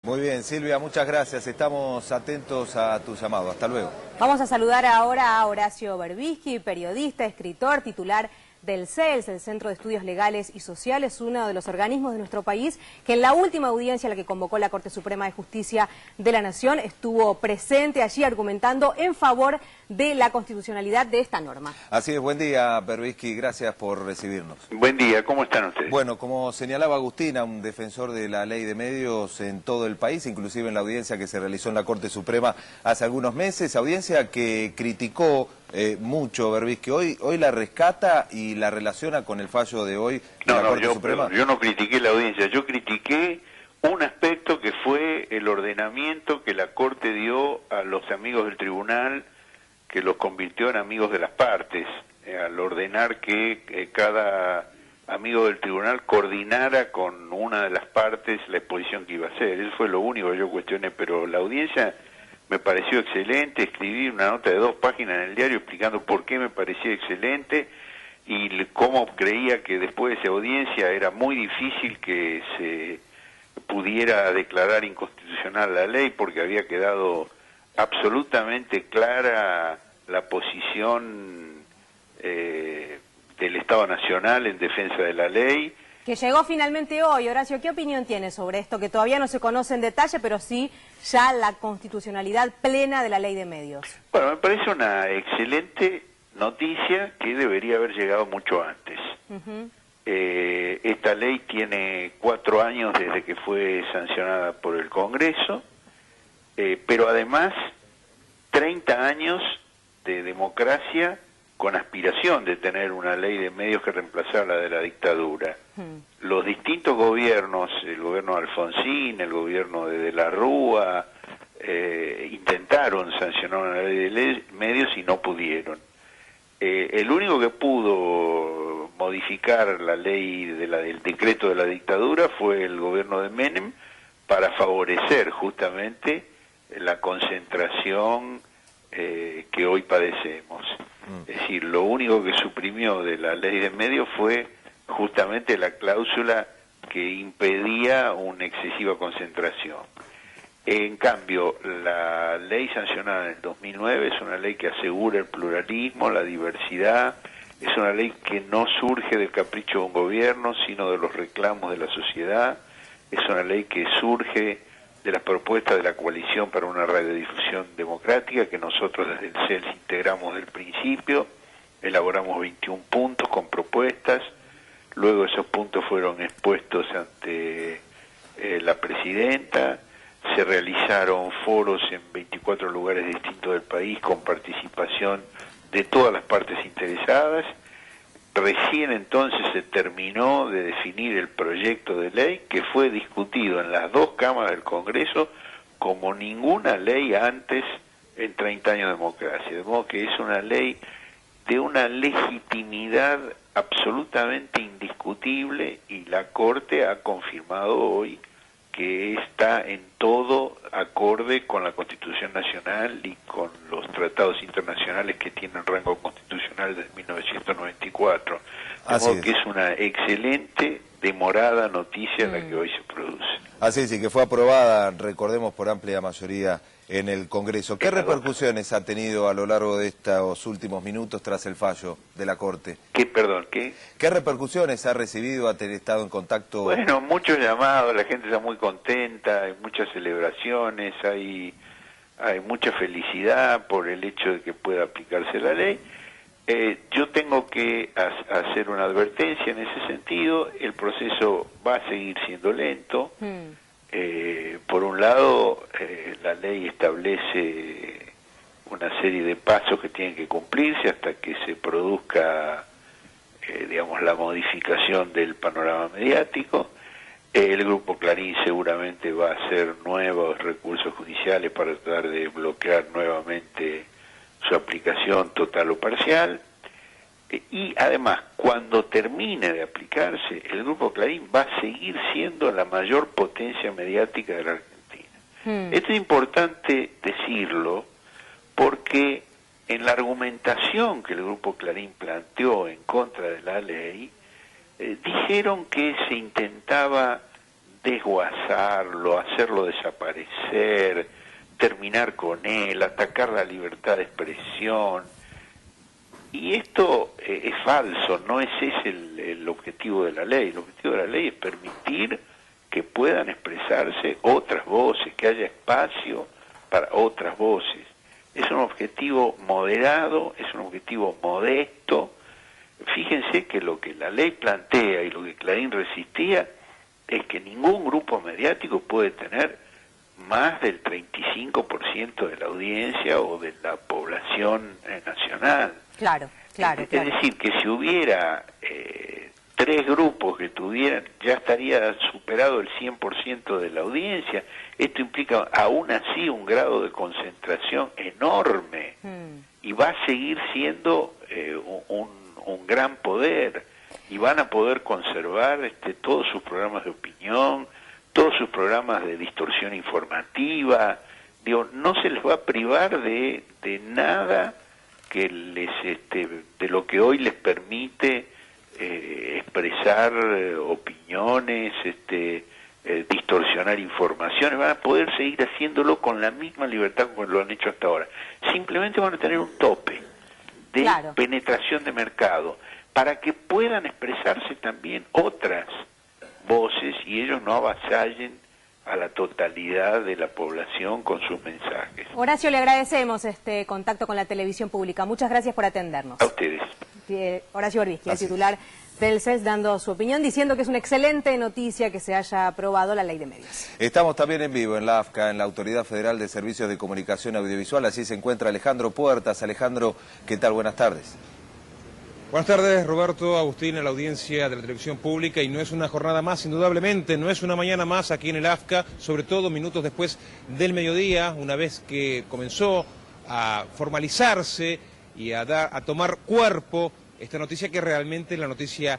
Muy bien, Silvia, muchas gracias. Estamos atentos a tu llamado. Hasta luego. Vamos a saludar ahora a Horacio Berbisky, periodista, escritor, titular del CELS, el Centro de Estudios Legales y Sociales, uno de los organismos de nuestro país que en la última audiencia a la que convocó la Corte Suprema de Justicia de la Nación estuvo presente allí argumentando en favor de la constitucionalidad de esta norma. Así es, buen día, Berbisky, gracias por recibirnos. Buen día, ¿cómo están ustedes? Bueno, como señalaba Agustina, un defensor de la ley de medios en todo el país, inclusive en la audiencia que se realizó en la Corte Suprema hace algunos meses, audiencia que criticó mucho Berbisky, hoy la rescata y la relaciona con el fallo de hoy de la Corte Suprema. Yo no critiqué la audiencia, yo critiqué un aspecto que fue el ordenamiento que la Corte dio a los amigos del tribunal, que los convirtió en amigos de las partes, al ordenar que cada amigo del tribunal coordinara con una de las partes la exposición que iba a hacer. Eso fue lo único que yo cuestioné, pero la audiencia me pareció excelente. Escribí una nota de 2 páginas en el diario explicando por qué me parecía excelente y cómo creía que después de esa audiencia era muy difícil que se pudiera declarar inconstitucional la ley, porque había quedado absolutamente clara la posición del Estado Nacional en defensa de la ley. Que llegó finalmente hoy. Horacio, ¿qué opinión tiene sobre esto? Que todavía no se conoce en detalle, pero sí ya la constitucionalidad plena de la ley de medios. Bueno, me parece una excelente noticia que debería haber llegado mucho antes. Esta ley tiene 4 años desde que fue sancionada por el Congreso, pero además 30 años de democracia con aspiración de tener una ley de medios que reemplazara la de la dictadura. Los distintos gobiernos, el gobierno de Alfonsín, el gobierno de la Rúa, intentaron sancionar una ley de medios y no pudieron. El único que pudo modificar la ley del decreto de la dictadura fue el gobierno de Menem, para favorecer justamente la concentración que hoy padecemos. Es decir, lo único que suprimió de la ley de medios fue justamente la cláusula que impedía una excesiva concentración. En cambio, la ley sancionada en el 2009 es una ley que asegura el pluralismo, la diversidad, es una ley que no surge del capricho de un gobierno, sino de los reclamos de la sociedad, es una ley que surge de las propuestas de la Coalición para una Radiodifusión Democrática, que nosotros desde el CELS integramos del principio, elaboramos 21 puntos con propuestas, luego esos puntos fueron expuestos ante la presidenta, se realizaron foros en 24 lugares distintos del país con participación de todas las partes interesadas. Recién entonces se terminó de definir el proyecto de ley, que fue discutido en las 2 cámaras del Congreso como ninguna ley antes en 30 años de democracia. De modo que es una ley de una legitimidad absolutamente indiscutible, y la Corte ha confirmado hoy que está en todo acorde con la Constitución Nacional y con los tratados internacionales que tienen rango constitucional desde 1994. De modo que es una excelente, demorada noticia la que hoy se produce. Así es, y que fue aprobada, recordemos, por amplia mayoría en el Congreso. ¿Qué repercusiones ha tenido a lo largo de estos últimos minutos tras el fallo de la Corte? ¿Qué repercusiones ha recibido? ¿Ha estado en contacto? Bueno, muchos llamados, la gente está muy contenta, hay muchas celebraciones, hay mucha felicidad por el hecho de que pueda aplicarse la ley. Yo tengo que hacer una advertencia en ese sentido. El proceso va a seguir siendo lento. Por un lado, la ley establece una serie de pasos que tienen que cumplirse hasta que se produzca, digamos, la modificación del panorama mediático. El Grupo Clarín seguramente va a hacer nuevos recursos judiciales para tratar de bloquear nuevamente su aplicación total o parcial. Y además, cuando termine de aplicarse, el Grupo Clarín va a seguir siendo la mayor potencia mediática de la Argentina. Esto es importante decirlo porque en la argumentación que el Grupo Clarín planteó en contra de la ley, dijeron que se intentaba desguazarlo, hacerlo desaparecer, terminar con él, atacar la libertad de expresión. Y esto es falso, no es ese el objetivo de la ley. El objetivo de la ley es permitir que puedan expresarse otras voces, que haya espacio para otras voces. Es un objetivo moderado, es un objetivo modesto. Fíjense que lo que la ley plantea y lo que Clarín resistía es que ningún grupo mediático puede tener más del 35% de la audiencia o de la población nacional. Claro. Es decir, que si hubiera 3 grupos que tuvieran, ya estaría superado el 100% de la audiencia. Esto implica aún así un grado de concentración enorme y va a seguir siendo un gran poder, y van a poder conservar todos sus programas de opinión, todos sus programas de distorsión informativa. Digo, no se les va a privar de nada que les de lo que hoy les permite expresar opiniones, distorsionar informaciones. Van a poder seguir haciéndolo con la misma libertad como lo han hecho hasta ahora. Simplemente van a tener un tope de penetración de mercado para que puedan expresarse también otras voces y ellos no avasallen a la totalidad de la población con sus mensajes. Horacio, le agradecemos este contacto con la televisión pública. Muchas gracias por atendernos. A ustedes. Horacio Berbisky, el titular del CELS, dando su opinión, diciendo que es una excelente noticia que se haya aprobado la ley de medios. Estamos también en vivo en la AFCA, en la Autoridad Federal de Servicios de Comunicación Audiovisual. Así se encuentra Alejandro Puertas. Alejandro, ¿qué tal? Buenas tardes. Buenas tardes, Roberto, Agustín, en la audiencia de la televisión pública, y no es una jornada más, indudablemente, no es una mañana más aquí en el AFCA, sobre todo minutos después del mediodía, una vez que comenzó a formalizarse y a tomar cuerpo esta noticia, que realmente es la noticia